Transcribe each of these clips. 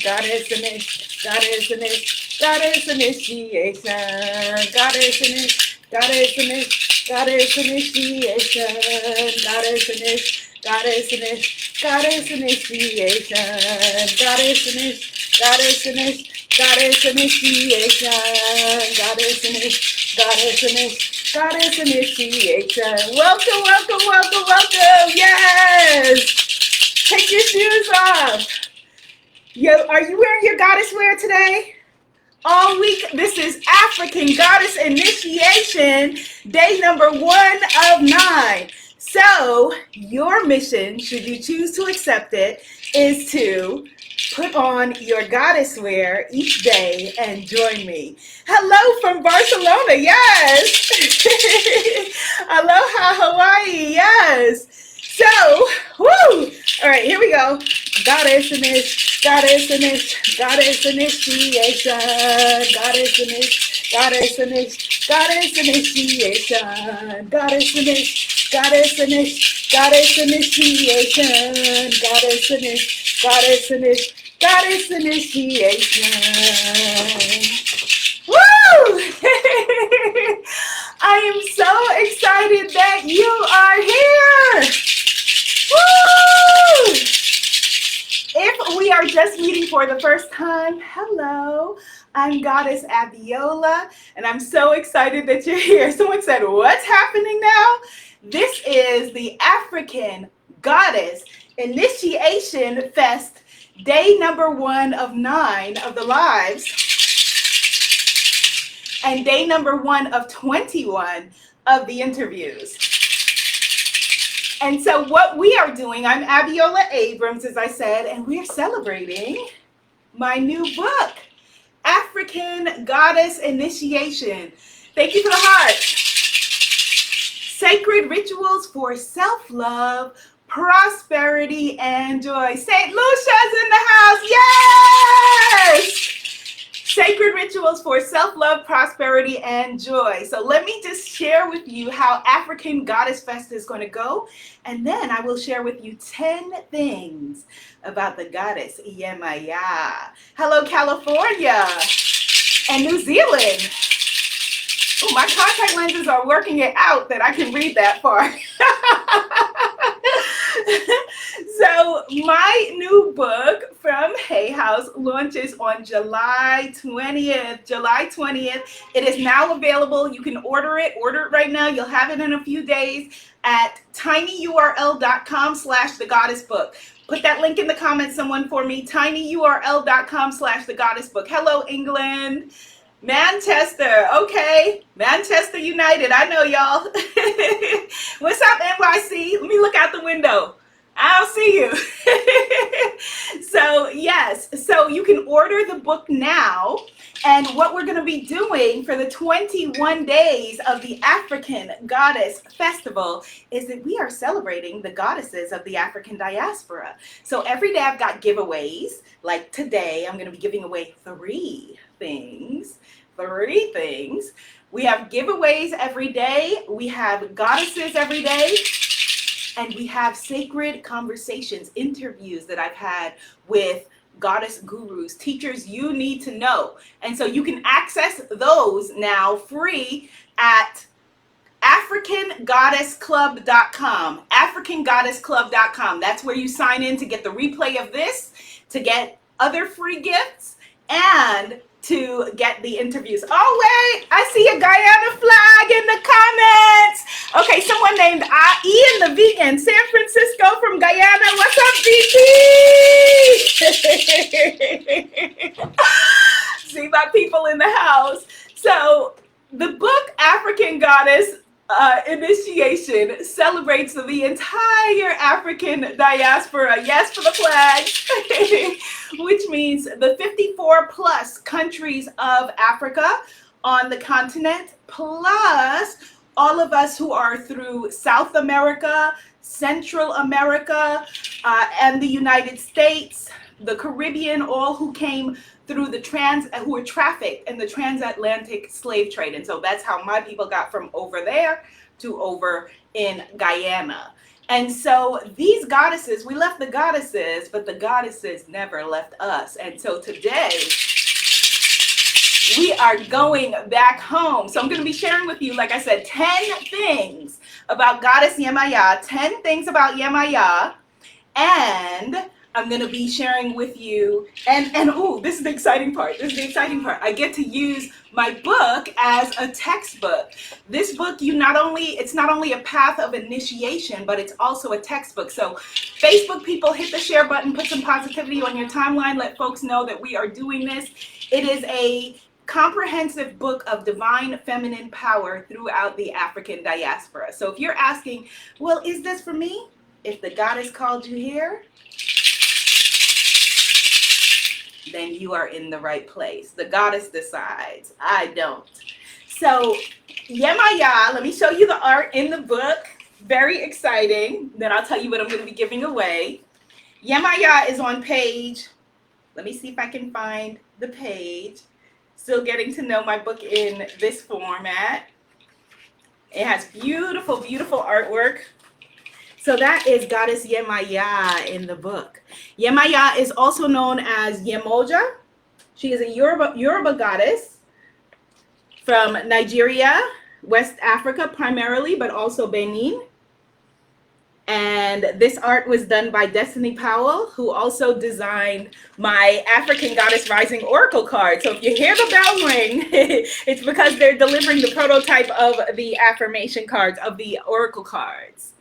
goddess initiation, goddess initiation, goddess initiation, goddess initiation, goddess initiation. Welcome. Yes. Take your shoes off. Are you wearing your goddess wear today? All week, this is African Goddess Initiation, day number 1 of 9. So, your mission, should you choose to accept it, is to put on your goddess wear each day and join me. Hello from Barcelona, yes. Aloha, Hawaii, yes. So, woo! All right, here we go. Goddess initiation, goddess initiation, goddess initiation. Woo! I am so excited that you are here. Woo! If we are just meeting for the first time, hello, I'm Goddess Abiola, and I'm so excited that you're here. Someone said, what's happening now? This is the African Goddess Initiation Fest, day number 1 of 9 of the lives, and day number 1 of 21 of the interviews. And so what we are doing, I'm Abiola Abrams, as I said, and we are celebrating my new book, African Goddess Initiation. Thank you for the heart. Sacred Rituals for Self-Love, Prosperity, and Joy. St. Lucia's in the house, yes! Sacred Rituals for Self-Love, Prosperity, and Joy. So let me just share with you how African Goddess Fest is going to go, and then I will share with you 10 things about the goddess Yemaya. Hello, California and New Zealand. Oh, my contact lenses are working it out that I can read that far. So my new book from Hay House launches on July 20th. It is now available. You can order it right now. You'll have it in a few days at tinyurl.com/thegoddessbook. Put that link in the comments, someone, for me. tinyurl.com/thegoddessbook. Hello, England. Manchester, okay. Manchester United, I know y'all. What's up, NYC? Let me look out the window. I'll see you. So yes, so you can order the book now. And what we're going to be doing for the 21 days of the African Goddess Festival is that we are celebrating the goddesses of the African diaspora. So every day I've got giveaways. Like today, I'm going to be giving away 3 things. We have giveaways every day. We have goddesses every day. And we have sacred conversations, interviews that I've had with goddess gurus, teachers you need to know. And so you can access those now free at africangoddessclub.com. africangoddessclub.com. That's where you sign in to get the replay of this, to get other free gifts, and to get the interviews. Oh, wait, I see a Guyana flag in the comments. Okay, someone named Ian the Vegan, San Francisco from Guyana. What's up, DT? See my people in the house. So the book African Goddess Initiation celebrates the entire African diaspora. Yes, for the flags. Which means the 54 plus countries of Africa on the continent, plus all of us who are through South America, Central America, and the United States, the Caribbean, all who came through who were trafficked in the transatlantic slave trade. And so that's how my people got from over there to over in Guyana. And so these goddesses, we left the goddesses, but the goddesses never left us. And so today we are going back home. So I'm going to be sharing with you, like I said, 10 things about Goddess Yemaya, 10 things about Yemaya, and I'm going to be sharing with you, and oh, this is the exciting part. This is the exciting part. I get to use my book as a textbook. This book, it's not only a path of initiation, but it's also a textbook. So Facebook people, hit the share button, put some positivity on your timeline, let folks know that we are doing this. It is a comprehensive book of divine feminine power throughout the African diaspora. So if you're asking, well, is this for me? If the goddess called you here, then you are in the right place. The goddess decides. I don't. So Yemaya, let me show you the art in the book. Very exciting. Then I'll tell you what I'm going to be giving away. Yemaya is on page, let me see if I can find the page. Still getting to know my book in this format. It has beautiful, beautiful artwork. So that is Goddess Yemaya in the book. Yemaya is also known as Yemoja. She is a Yoruba goddess from Nigeria, West Africa primarily, but also Benin. And this art was done by Destiny Powell, who also designed my African Goddess Rising Oracle card. So if you hear the bell ring, it's because they're delivering the prototype of the affirmation cards, of the Oracle cards.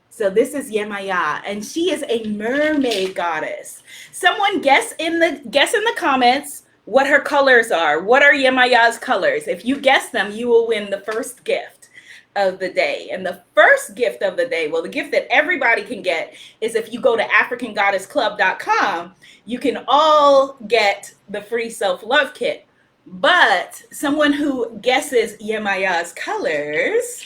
So this is Yemaya, and she is a mermaid goddess. Someone guess in the comments what her colors are. What are Yemaya's colors? If you guess them, you will win the first gift of the day. And the first gift of the day, well, the gift that everybody can get is if you go to AfricanGoddessClub.com, you can all get the free self-love kit. But someone who guesses Yemaya's colors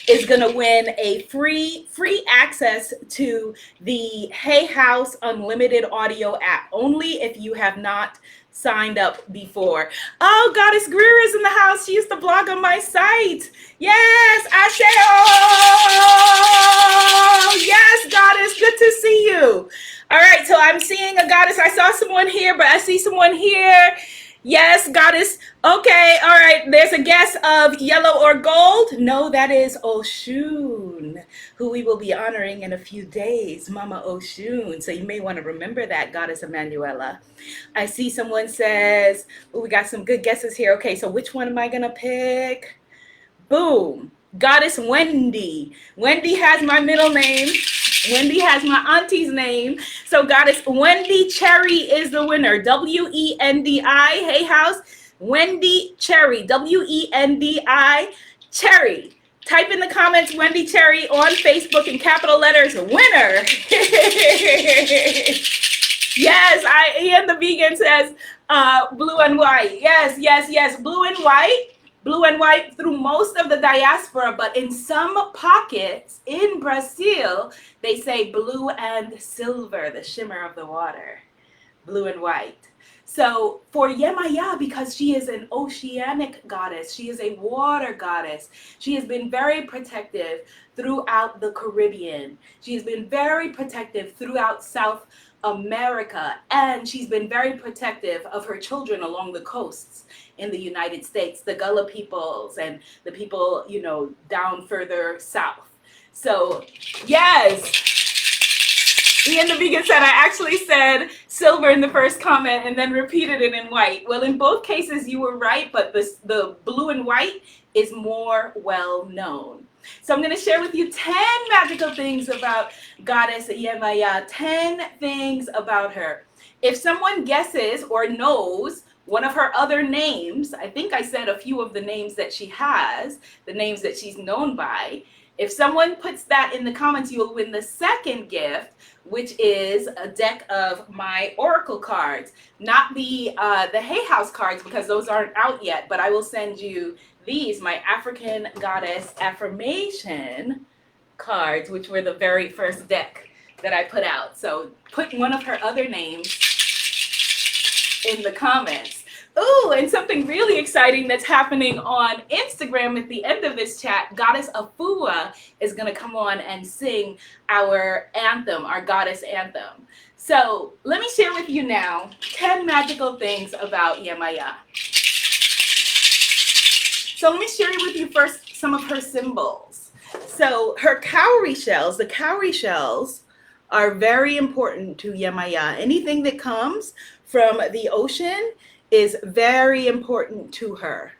is going to win a free access to the Hay House Unlimited Audio app, only if you have not signed up before. Oh, Goddess Greer is in the house. She used to blog on my site. Yes, Ashe. Yes, Goddess, good to see you. All right, so I'm seeing a goddess. I saw someone here, but I see someone here. Yes, Goddess. Okay, all right. There's a guess of yellow or gold. No, that is Oshun, who we will be honoring in a few days, Mama Oshun. So you may want to remember that, Goddess Emanuela. I see someone says, oh, we got some good guesses here. Okay, so which one am I going to pick? Boom. Goddess Wendy. Wendy has my middle name. Wendy has my auntie's name. So Goddess Wendy Cherry is the winner. W-E-N-D-I. Hey house. Wendy Cherry. W-E-N-D-I. Cherry. Type in the comments Wendy Cherry on Facebook in capital letters. Winner. Yes, Ian the vegan says blue and white. Yes, yes, yes. Blue and white. Blue and white through most of the diaspora, but in some pockets in Brazil, they say blue and silver, the shimmer of the water, blue and white. So for Yemaya, because she is an oceanic goddess, she is a water goddess, she has been very protective throughout the Caribbean. She has been very protective throughout South America, and she's been very protective of her children along the coasts in the United States, the Gullah peoples and the people, you know, down further south. So, yes. Ian the vegan said, I actually said silver in the first comment and then repeated it in white. Well, in both cases, you were right, but the blue and white is more well known. So I'm going to share with you 10 magical things about Goddess Yemaya, 10 things about her. If someone guesses or knows one of her other names, I think I said a few of the names that she has, the names that she's known by. If someone puts that in the comments, you'll win the second gift, which is a deck of my oracle cards. Not the Hay House cards, because those aren't out yet, but I will send you these, my African Goddess Affirmation cards, which were the very first deck that I put out. So put one of her other names in the comments. Ooh, and something really exciting that's happening on Instagram at the end of this chat, Goddess Afua is going to come on and sing our anthem, our goddess anthem. So let me share with you now 10 magical things about Yemaya. So let me share with you first some of her symbols. So her cowrie shells, the cowrie shells are very important to Yemaya. Anything that comes from the ocean is very important to her.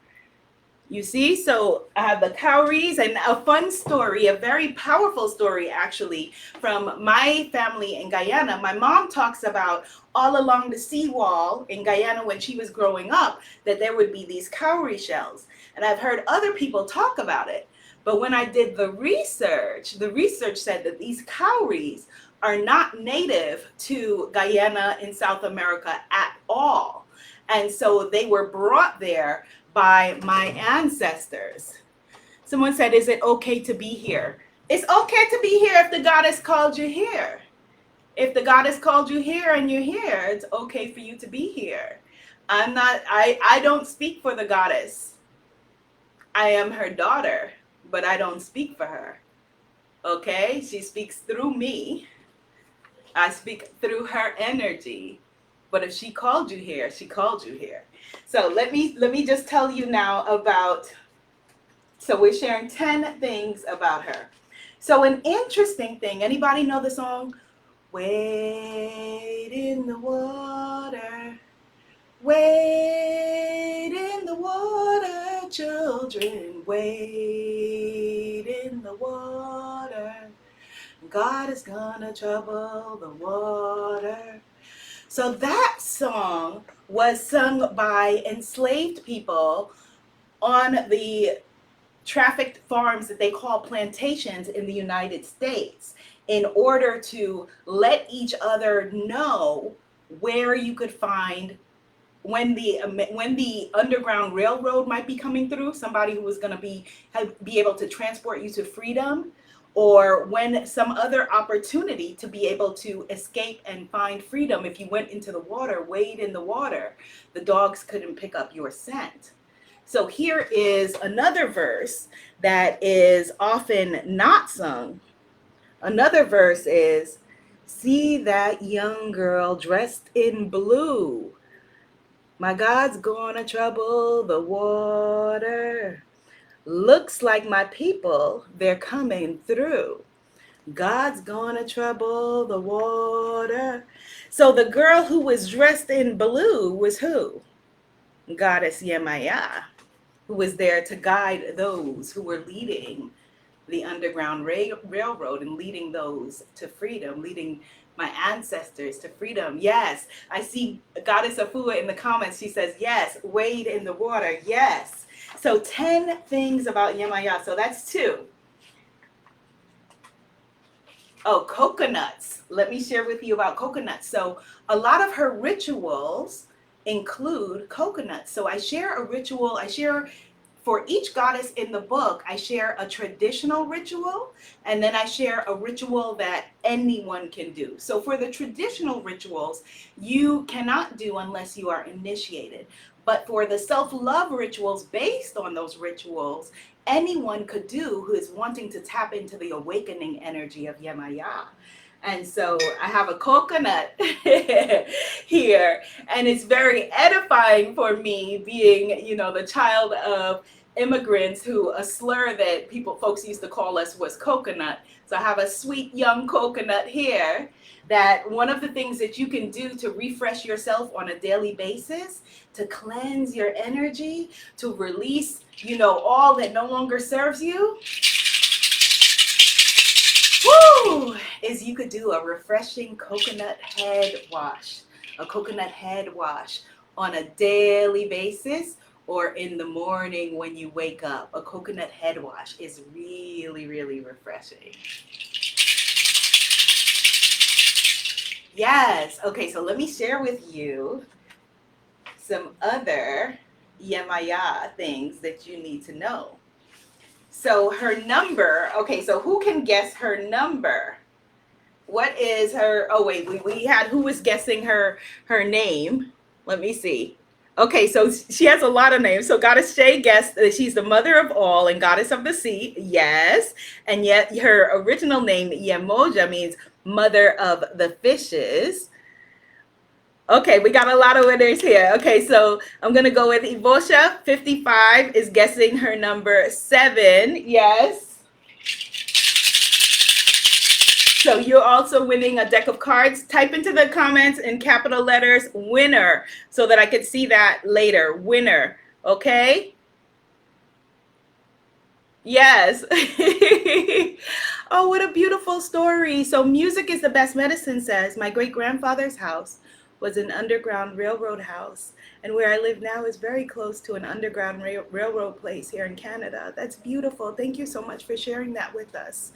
You see, so I have the cowries, and a fun story, a very powerful story actually, from my family in Guyana. My mom talks about all along the seawall in Guyana when she was growing up, that there would be these cowrie shells. And I've heard other people talk about it. But when I did the research said that these cowries are not native to Guyana in South America at all. And so they were brought there by my ancestors. Someone said, is it okay to be here? It's okay to be here if the goddess called you here. If the goddess called you here and you're here, it's okay for you to be here. I don't speak for the goddess. I am her daughter, but I don't speak for her. Okay? She speaks through me. I speak through her energy. But if she called you here, she called you here. So let me just tell you now about, so we're sharing 10 things about her. So an interesting thing, anybody know the song? Wade in the water, wade in the water, children, wade in the water. God is gonna trouble the water. So that song was sung by enslaved people on the trafficked farms that they call plantations in the United States, in order to let each other know where you could find, when the Underground Railroad might be coming through, somebody who was going to be able to transport you to freedom, or when some other opportunity to be able to escape and find freedom. If you went into the water, wade in the water, the dogs couldn't pick up your scent. So here is another verse that is often not sung. Another verse is, see that young girl dressed in blue. My God's gonna trouble the water. Looks like my people, they're coming through. God's gonna trouble the water. So the girl who was dressed in blue was who? Goddess Yemaya, who was there to guide those who were leading the Underground Railroad and leading those to freedom, leading my ancestors to freedom. Yes, I see Goddess Afua in the comments. She says, yes, wade in the water. Yes. So 10 things about Yemaya. So that's 2. Oh, coconuts. Let me share with you about coconuts. So a lot of her rituals include coconuts. So I share a ritual. For each goddess in the book, I share a traditional ritual, and then I share a ritual that anyone can do. So for the traditional rituals, you cannot do unless you are initiated. But for the self-love rituals based on those rituals, anyone could do who is wanting to tap into the awakening energy of Yemaya. And so I have a coconut here, and it's very edifying for me, being, the child of immigrants, who a slur that folks used to call us was coconut. So I have a sweet young coconut here, that one of the things that you can do to refresh yourself on a daily basis, to cleanse your energy, to release, all that no longer serves you, woo, is you could do a refreshing coconut head wash. A coconut head wash on a daily basis, or in the morning when you wake up. A coconut head wash is really, really refreshing. Yes. Okay, so let me share with you some other Yemaya things that you need to know. So her number, okay, so who can guess her number? What is her, oh wait, we had, who was guessing her name? Let me see. Okay, so she has a lot of names. So Goddess Shay guessed that she's the mother of all and goddess of the sea. Yes. And yet her original name, Yemoja, means mother of the fishes. Okay, we got a lot of winners here. Okay, so I'm going to go with Ivosha. 55 is guessing her number 7. Yes. So you're also winning a deck of cards. Type into the comments in capital letters winner so that I could see that later. Winner. Okay? Yes. Oh, what a beautiful story. So music is the best medicine says my great grandfather's house was an underground railroad house. And where I live now is very close to an underground railroad place here in Canada. That's beautiful. Thank you so much for sharing that with us.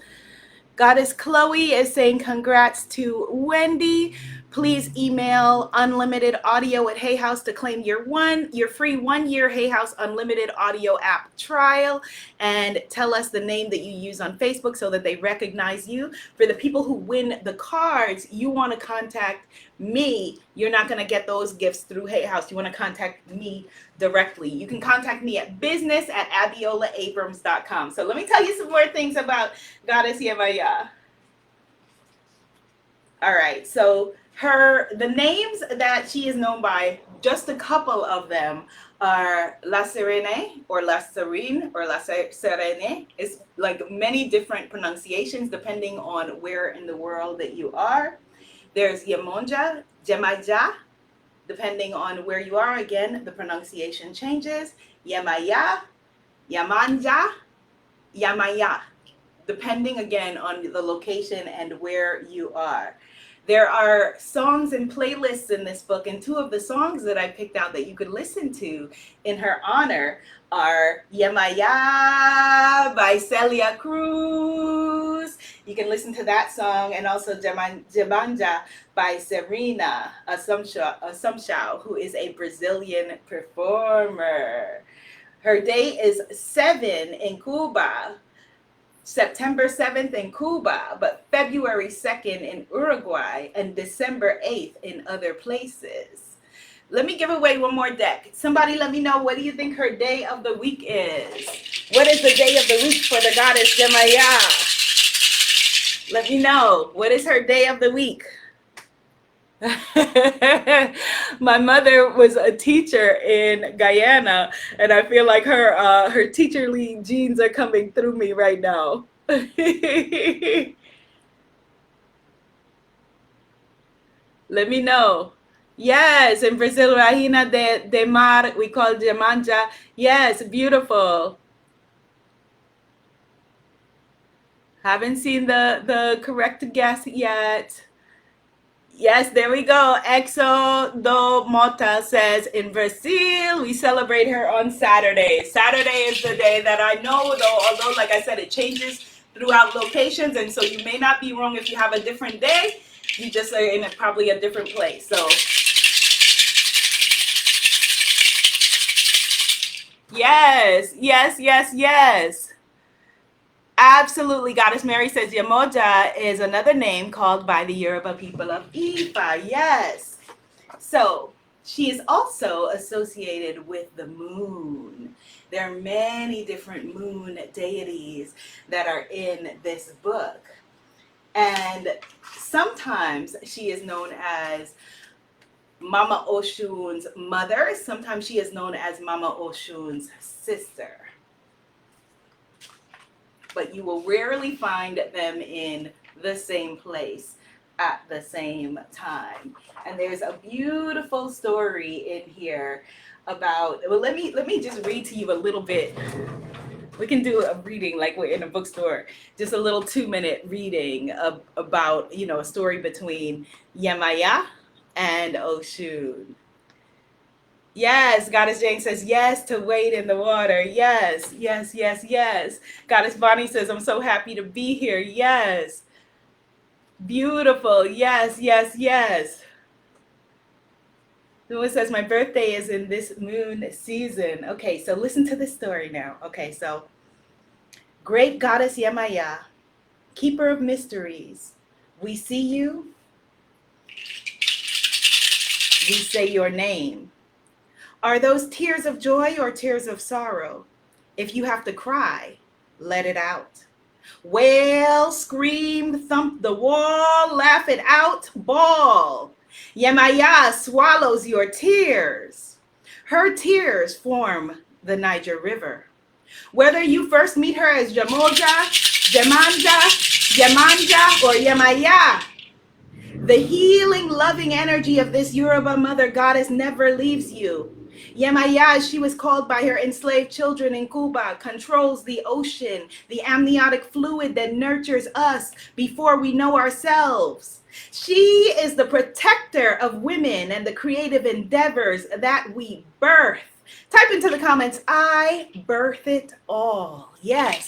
Goddess Chloe is saying congrats to Wendy. Please email unlimited audio at Hay House to claim your free 1-year Hay House unlimited audio app trial, and tell us the name that you use on Facebook so that they recognize you. For the people who win the cards, you want to contact me. You're not going to get those gifts through Hay House. You want to contact me directly. You can contact me at business@abiolaabrams.com. So let me tell you some more things about Goddess Yemaya. All right, so the names that she is known by, just a couple of them are La Serene or La Serene or La Serene. It's like many different pronunciations depending on where in the world that you are. There's Yemoja, Yemaya, depending on where you are. Again, the pronunciation changes. Yemaya, Yemanja, Yemaya, depending again on the location and where you are. There are songs and playlists in this book, and 2 of the songs that I picked out that you could listen to in her honor are Yemaya by Celia Cruz. You can listen to that song, and also Jemanja by Serena Assumpção, who is a Brazilian performer. Her date is 7 in Cuba, September 7th in Cuba, but February 2nd in Uruguay, and December 8th in other places. Let me give away one more deck. Somebody let me know, what do you think her day of the week is? What is the day of the week for the goddess Yemaya? Let me know. What is her day of the week? My mother was a teacher in Guyana, and I feel like her teacherly genes are coming through me right now. Let me know. Yes, in Brazil, Rainha de Mar, we call Jemanja. Yes, beautiful. Haven't seen the correct guess yet. Yes, there we go. Exo do Mota says in Brazil, we celebrate her on Saturday. Saturday is the day that I know, though, although, like I said, it changes throughout locations. And so you may not be wrong if you have a different day. You just are in probably a different place. So, yes, yes, yes, yes. Absolutely. Goddess Mary says Yemoja is another name called by the Yoruba people of Ifa. Yes. So she is also associated with the moon. There are many different moon deities that are in this book. And sometimes she is known as Mama Oshun's mother. Sometimes she is known as Mama Oshun's sister. But you will rarely find them in the same place at the same time. And there's a beautiful story in here about, well, let me just read to you a little bit. We can do a reading like we're in a bookstore, just a little 2-minute reading about, a story between Yemaya and Oshun. Yes, Goddess Jane says yes to wade in the water. Yes, yes, yes, yes. Goddess Bonnie says, I'm so happy to be here. Yes. Beautiful. Yes, yes, yes. Someone says, my birthday is in this moon season. Okay, so listen to this story now. Okay, so great Goddess Yemaya, keeper of mysteries, we see you, we say your name. Are those tears of joy or tears of sorrow? If you have to cry, let it out. Wail, scream, thump the wall, laugh it out, bawl. Yemaya swallows your tears. Her tears form the Niger River. Whether you first meet her as yemoja, yemanja, or Yemaya, the healing, loving energy of this Yoruba mother goddess never leaves you. Yemaya, as she was called by her enslaved children in Cuba, controls the ocean, the amniotic fluid that nurtures us before we know ourselves. She is the protector of women and the creative endeavors that we birth. Type into the comments, I birth it all. Yes,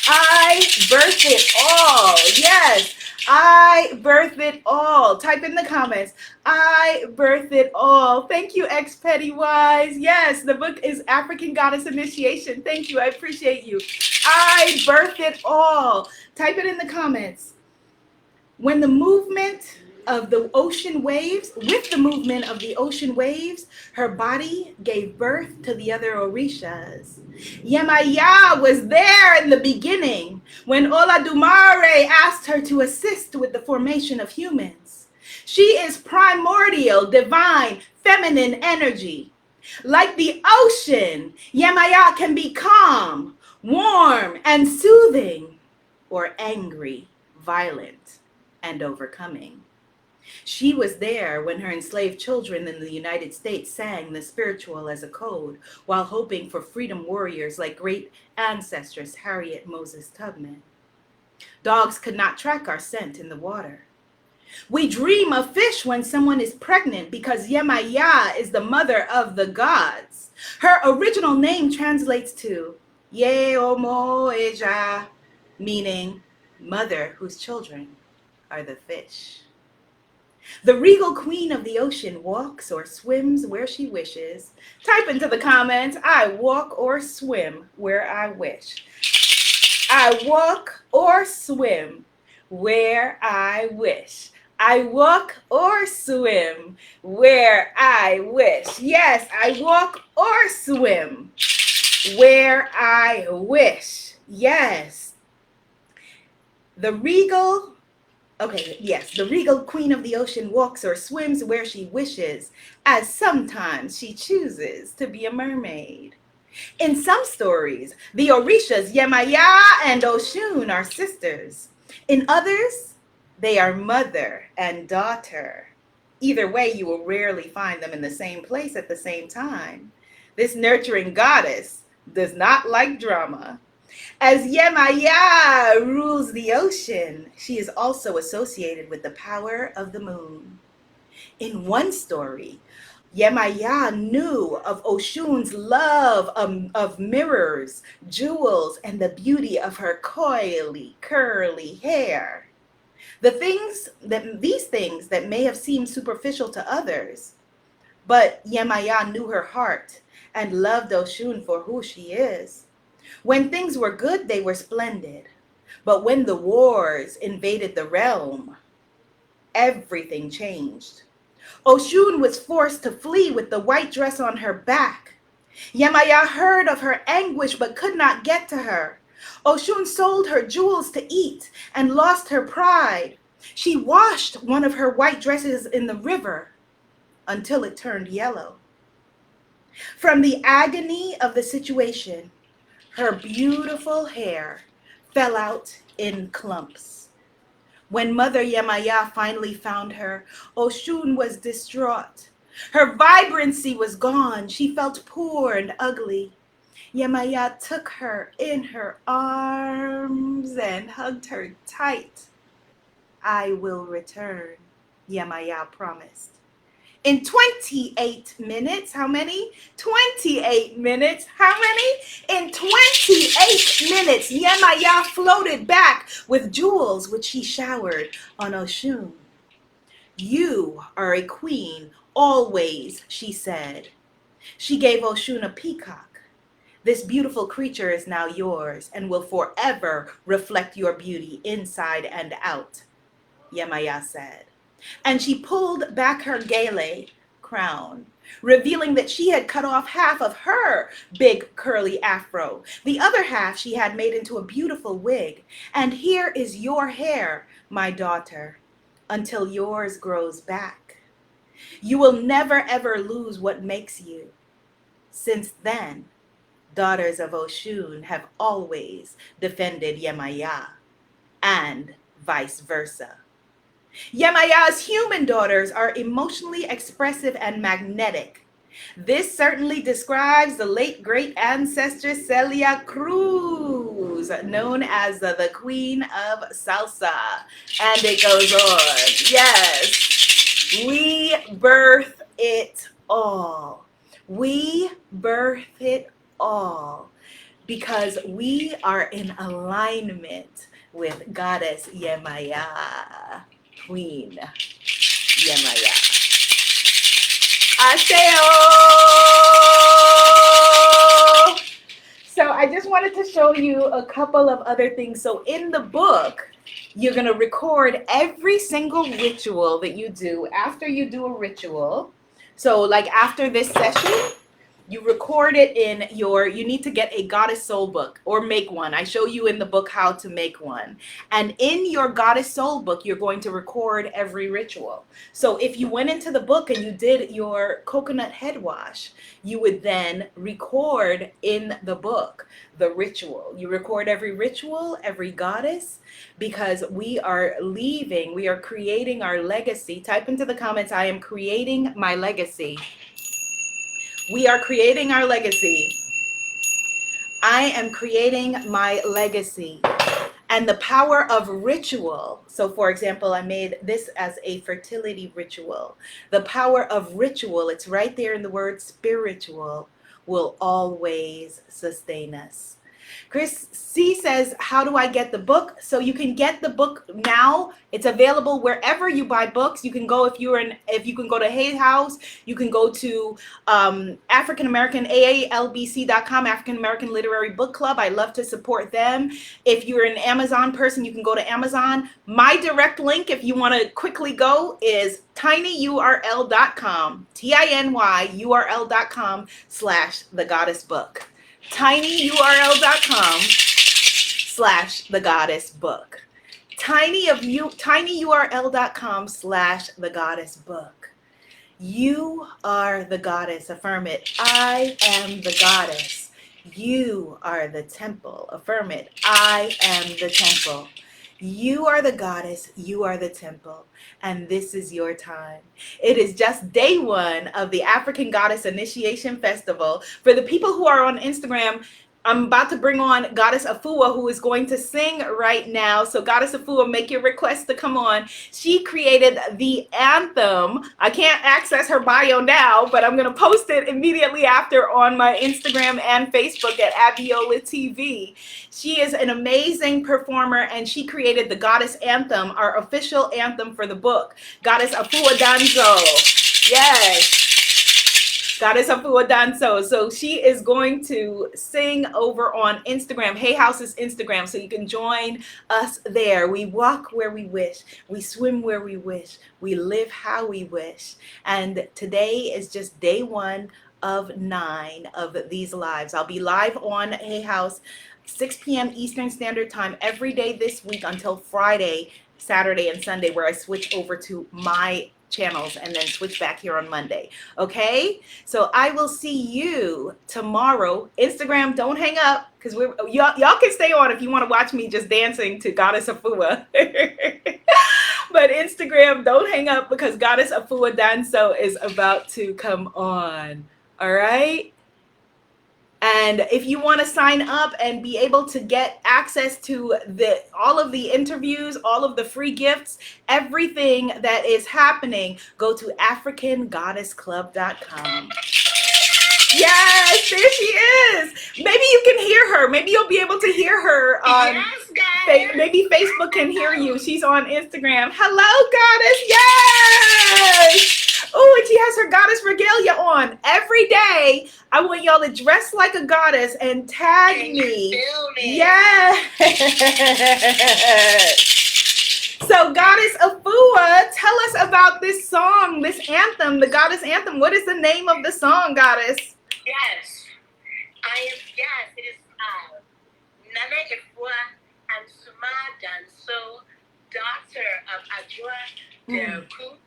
I birth it all. Yes, I birth it all. Type in the comments, I birth it all. Thank you, X Pennywise. Yes, the book is African Goddess Initiation. Thank you. I appreciate you. I birth it all. Type it in the comments. When the movement of the ocean waves, with the movement of the ocean waves, her body gave birth to the other Orishas. Yemaya was there in the beginning when Oladumare asked her to assist with the formation of humans. She is primordial, divine, feminine energy. Like the ocean, Yemaya can be calm, warm, and soothing, or angry, violent, and overcoming. She was there when her enslaved children in the United States sang the spiritual as a code while hoping for freedom warriors like great ancestress Harriet Moses Tubman. Dogs could not track our scent in the water. We dream of fish when someone is pregnant because Yemaya is the mother of the gods. Her original name translates to yemoja, meaning mother whose children are the fish. The regal queen of the ocean walks or swims where she wishes. Type into the comments, I walk or swim where I wish. I walk or swim where I wish. I walk or swim where I wish. Yes, I walk or swim where I wish. Yes. The regal queen of the ocean walks or swims where she wishes, as sometimes she chooses to be a mermaid. In some stories, the Orishas Yemaya and Oshun are sisters. In others, they are mother and daughter. Either way, you will rarely find them in the same place at the same time. This nurturing goddess does not like drama. As Yemaya rules the ocean, she is also associated with the power of the moon. In one story, Yemaya knew of Oshun's love of mirrors, jewels, and the beauty of her coily, curly hair. These things that may have seemed superficial to others, but Yemaya knew her heart and loved Oshun for who she is. When things were good, they were splendid. But when the wars invaded the realm, everything changed. Oshun was forced to flee with the white dress on her back. Yemaya heard of her anguish but could not get to her. Oshun sold her jewels to eat and lost her pride. She washed one of her white dresses in the river until it turned yellow. From the agony of the situation, her beautiful hair fell out in clumps. When Mother Yemaya finally found her, Oshun was distraught. Her vibrancy was gone. She felt poor and ugly. Yemaya took her in her arms and hugged her tight. I will return, Yemaya promised. In 28 minutes, how many? 28 minutes, how many? In 28 minutes, Yemaya floated back with jewels which he showered on Oshun. You are a queen, always, she said. She gave Oshun a peacock. This beautiful creature is now yours and will forever reflect your beauty inside and out, Yemaya said. And she pulled back her gele crown revealing that she had cut off half of her big curly afro. The other half she had made into a beautiful wig. And here is your hair, my daughter, until yours grows back. You will never ever lose what makes you. Since then, daughters of Oshun have always defended Yemaya, and vice versa. Yemaya's human daughters are emotionally expressive and magnetic. This certainly describes the late great ancestor Celia Cruz, known as the Queen of Salsa. And it goes on. Yes, we birth it all. We birth it all because we are in alignment with Goddess Yemaya, Queen Yemaya. Aseo! So I just wanted to show you a couple of other things. So in the book, you're going to record every single ritual that you do after you do a ritual. So like after this session, you record it in you need to get a Goddess Soul book or make one. I show you in the book how to make one. And in your Goddess Soul book, you're going to record every ritual. So if you went into the book and you did your coconut head wash, you would then record in the book the ritual. You record every ritual, every goddess, because we are creating our legacy. Type into the comments, I am creating my legacy. We are creating our legacy. I am creating my legacy. And the power of ritual. So for example, I made this as a fertility ritual. The power of ritual, it's right there in the word spiritual, will always sustain us. Chris C says, how do I get the book? So you can get the book now. It's available wherever you buy books. You can go if you can go to Hay House. You can go to African American AALBC.com, African American Literary Book Club. I love to support them. If you're an Amazon person, you can go to Amazon. My direct link, if you want to quickly go, is tinyurl.com, tinyurl.com/The Goddess Book. tinyurl.com/The Goddess Book. tinyurl.com/The Goddess Book. You are the goddess. Affirm it. I am the goddess. You are the temple. Affirm it. I am the temple. You are the goddess. You are the temple. And this is your time. It is just day one of the African Goddess Initiation Festival. For the people who are on Instagram, I'm about to bring on Goddess Afua, who is going to sing right now. So Goddess Afua, make your request to come on. She created the anthem. I can't access her bio now, but I'm going to post it immediately after on my Instagram and Facebook at Abiola TV. She is an amazing performer, and she created the Goddess Anthem, our official anthem for the book. Goddess Afua Danzo. Yes. Goddess Afua Danso. So she is going to sing over on Instagram, Hay House's Instagram, so you can join us there. We walk where we wish. We swim where we wish. We live how we wish. And today is just day one of 9 of these lives. I'll be live on Hay House, 6 p.m. Eastern Standard Time every day this week until Friday, Saturday, and Sunday, where I switch over to my channels and then switch back here on Monday. Okay, so I will see you tomorrow. Instagram, don't hang up, because y'all can stay on if you want to watch me just dancing to Goddess Afua. But Instagram, don't hang up, because Goddess Afua Danso is about to come on. All right. And if you want to sign up and be able to get access to all of the interviews, all of the free gifts, everything that is happening, go to AfricanGoddessClub.com. Yes, there she is. Maybe you can hear her. Maybe you'll be able to hear her on maybe Facebook can hear you. She's on Instagram. Hello, Goddess. Yes. Oh, and she has her goddess regalia on. Every day, I want y'all to dress like a goddess and tag me. Yes. So, Goddess Afua, tell us about this song, this anthem, the Goddess Anthem. What is the name of the song, Goddess? Yes, it is Nana Afua and Suma Danso, daughter of Ajua Deku,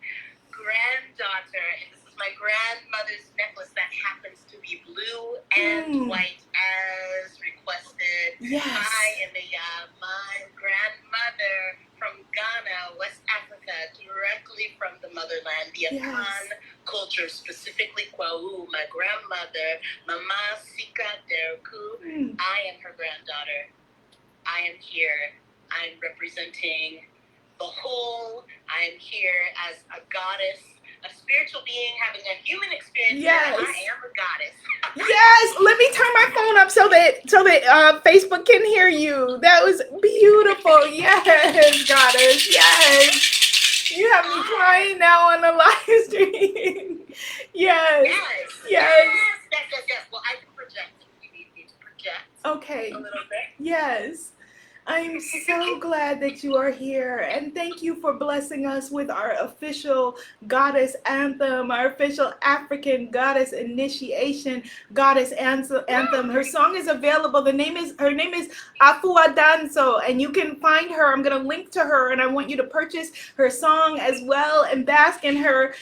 granddaughter, and this is my grandmother's necklace that happens to be blue and white as requested by Yemaya, my grandmother from Ghana, West Africa, directly from the motherland, the Akan culture, specifically Kwau, my grandmother, Mama Sika Deku. I am her granddaughter. I am here. I'm representing the whole. I'm here as a goddess, a spiritual being having a human experience. Yes. I am a goddess. Yes. Let me turn my phone up so that Facebook can hear you. That was beautiful. Yes, Goddess. Yes. You have me crying now on the live stream. Yes. Well, I can project if you need me to project. Okay. A little bit. Yes. I'm so glad that you are here, and thank you for blessing us with our official goddess anthem, our official African goddess initiation goddess anthem. Her song is available. Her name is Afua Danso, and you can find her. I'm going to link to her, and I want you to purchase her song as well and bask in her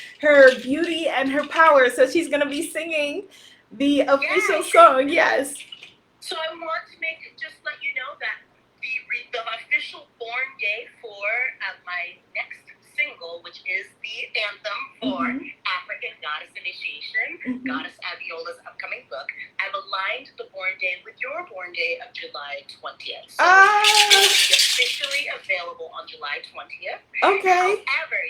beauty and her power. So she's going to be singing the official song. Yes. So I want to just let you know that the official born day for my next single, which is the anthem for African Goddess Initiation, Goddess Abiola's upcoming book, I've aligned the born day with your born day of July 20th. So it will be officially available on July 20th. Okay. However,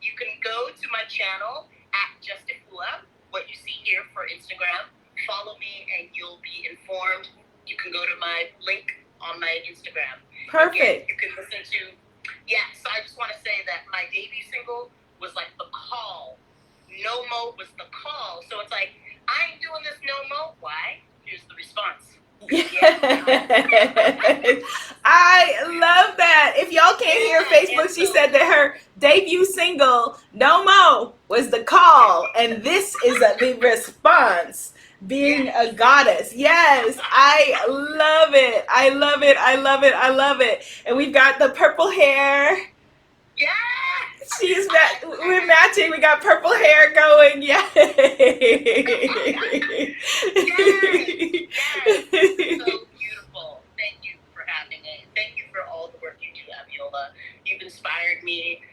you can go to my channel at Justifua, what you see here for Instagram. Follow me and you'll be informed. You can go to my link on my Instagram. Perfect. Again, you can listen to, so I just want to say that my debut single was like the call. No Mo was the call. So it's like, I ain't doing this no mo. Why? Here's the response. I love that. If y'all can't hear Facebook, she said that her debut single, No Mo, was the call. And this is the response. Being a goddess. Yes, I love it. I love it. I love it. I love it. And we've got the purple hair. Yeah. We're matching. We got purple hair going. Yay. Yes. So beautiful. Thank you for having it. Thank you for all the work you do, Abiola. You've inspired me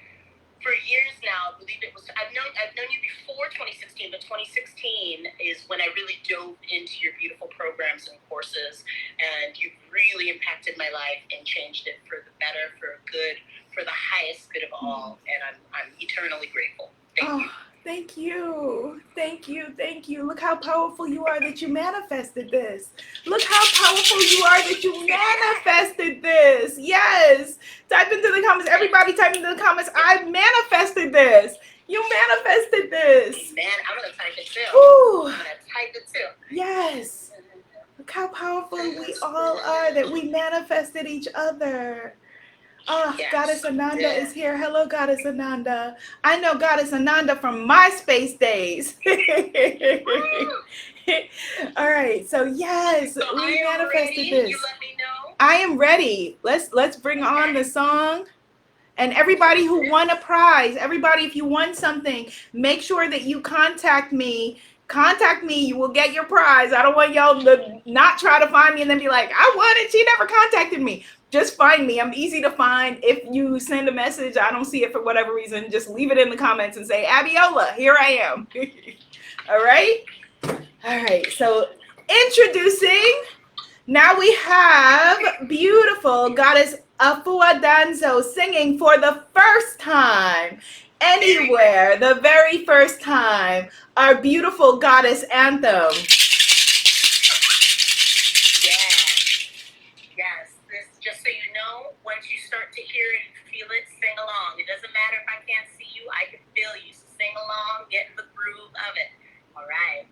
for years now. I believe it was, I've known you before 2016, but 2016 is when I really dove into your beautiful programs and courses, and you've really impacted my life and changed it for the better, for good, for the highest good of all, and I'm eternally grateful. Thank you. Thank you. Thank you. Thank you. Look how powerful you are that you manifested this. Look how powerful you are that you manifested this. Yes. Type into the comments. Everybody type into the comments. I manifested this. You manifested this. Man, I'm going to type it too. Ooh. I'm going to type it too. Yes. Look how powerful we all are that we manifested each other. Goddess Ananda is here. Hello, Goddess Ananda. I know Goddess Ananda from MySpace days. All right, so yes, so we manifested this. You let me know. I am ready. Let's bring on the song. And everybody who won a prize, everybody, if you won something, make sure that you contact me. Contact me. You will get your prize. I don't want y'all to not try to find me and then be like, I won it. She never contacted me. Just find me. I'm easy to find. If you send a message, I don't see it for whatever reason, just leave it in the comments and say, Abiola, here I am. All right? All right. So introducing, now we have beautiful Goddess Afua Danso singing for the first time anywhere, the very first time, our beautiful Goddess anthem. Yes. This, just so you know, once you start to hear it, feel it, sing along. It doesn't matter if I can't see you, I can feel you. So sing along, get in the groove of it. All right.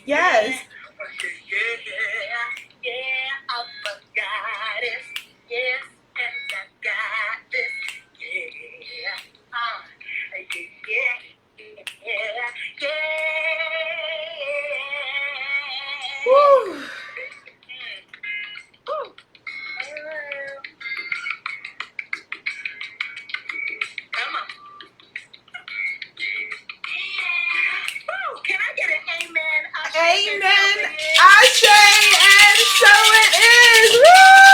Yes. Yeah, I'm a goddess. Yes, and I got this. Yeah, yeah. Woo. Come on. Can I get an amen? Amen. Ashe, and so it is. Woo!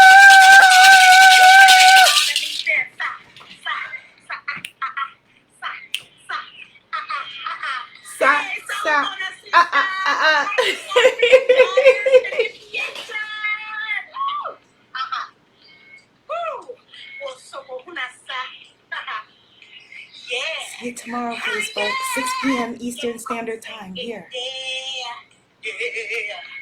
Sa, sa, See you tomorrow, please, folks. 6 p.m. Eastern Standard Time here. Yeah.